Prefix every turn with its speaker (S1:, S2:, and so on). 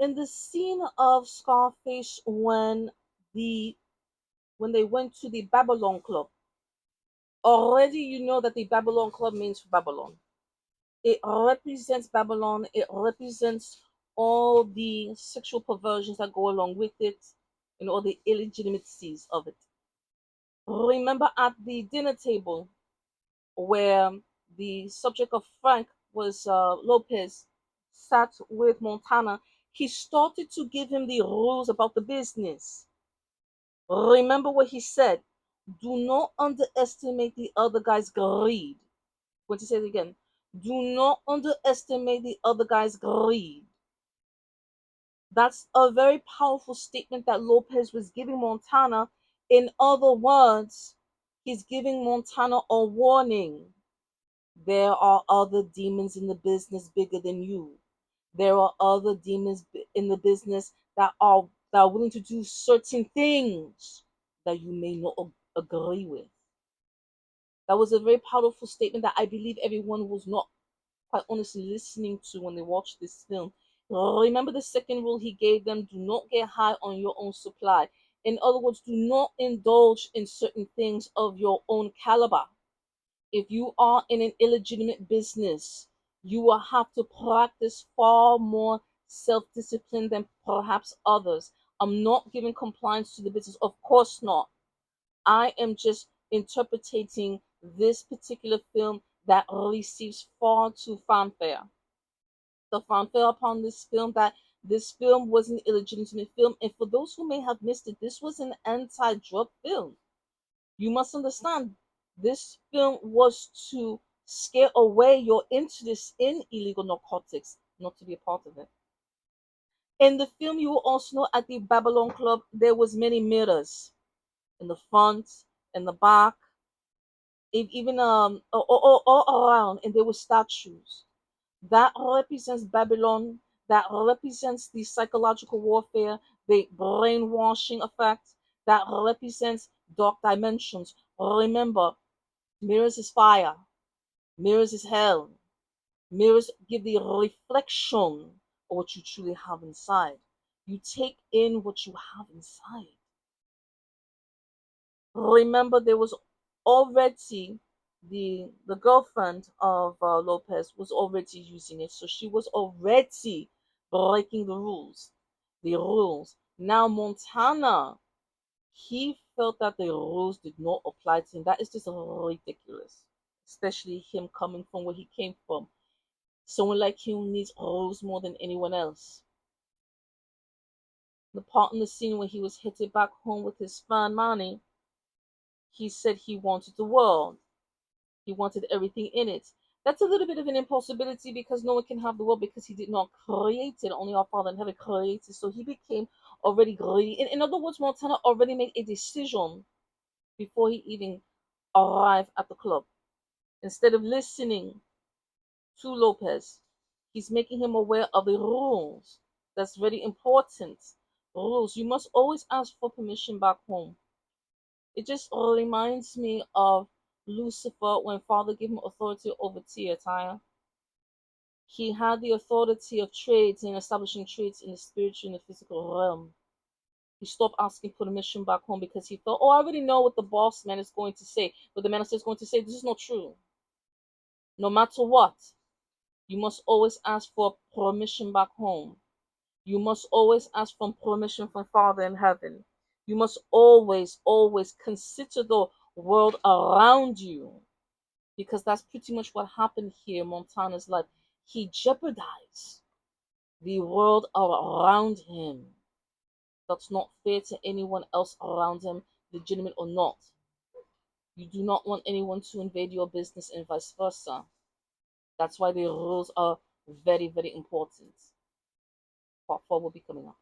S1: In the scene of Scarface the when they went to the Babylon Club, already you know that the Babylon Club means Babylon. It represents Babylon. It represents all the sexual perversions that go along with it and all the illegitimacies of it. Remember at the dinner table where the subject of Frank was Lopez sat with Montana, he started to give him the rules about the business. Remember what he said. Do not underestimate the other guy's greed. I'm going to say it again. Do not underestimate the other guy's greed. That's a very powerful statement that Lopez was giving Montana. In other words, he's giving Montana a warning. There are other demons in the business bigger than you. There are other demons in the business that are willing to do certain things that you may not agree with. That was a very powerful statement that I believe everyone was not quite honestly listening to when they watched this film. Remember the second rule he gave them: do not get high on your own supply. In other words, do not indulge in certain things of your own caliber. If you are in an illegitimate business, you will have to practice far more self discipline than perhaps others. I'm not giving compliance to the business, of course not. I am just interpreting this particular film that receives far too fanfare. The fanfare upon this film that this film was an illegitimate film, and for those who may have missed it, this was an anti-drug film. You must understand, this film was to scare away your interest in illegal narcotics, not to be a part of it. In the film, you will also know at the Babylon Club there was many mirrors in the front, in the back, even all around, and there were statues. That represents Babylon. That represents the psychological warfare, the brainwashing effect. That represents dark dimensions. Remember, mirrors is fire. Mirrors is hell. Mirrors give the reflection of what you truly have inside. You take in what you have inside. Remember, there was already the girlfriend of Lopez was already using it, so she was already breaking the rules. Now Montana, he felt that the rules did not apply to him. That is just ridiculous, especially him coming from where he came from. Someone like him needs rules more than anyone else. The part in the scene where he was headed back home with his friend Manny, he said he wanted the world. He wanted everything in it. That's a little bit of an impossibility because no one can have the world because he did not create it. Only our Father in heaven created. So he became already greedy. In other words, Montana already made a decision before he even arrived at the club. Instead of listening to Lopez, he's making him aware of the rules. That's very important. Rules. You must always ask for permission back home. It just reminds me of Lucifer when Father gave him authority over Tyre. He had the authority of trades and establishing trades in the spiritual and the physical realm. He stopped asking permission back home because he thought, oh, I already know what the boss man is going to say. But the minister is going to say, this is not true. No matter what, you must always ask for permission back home. You must always ask for permission from Father in heaven. You must always, always consider the world around you because that's pretty much what happened here in Montana's life. He jeopardized the world around him. That's not fair to anyone else around him, legitimate or not. You do not want anyone to invade your business and vice versa. That's why the rules are very, very important. Part 4 will be coming up.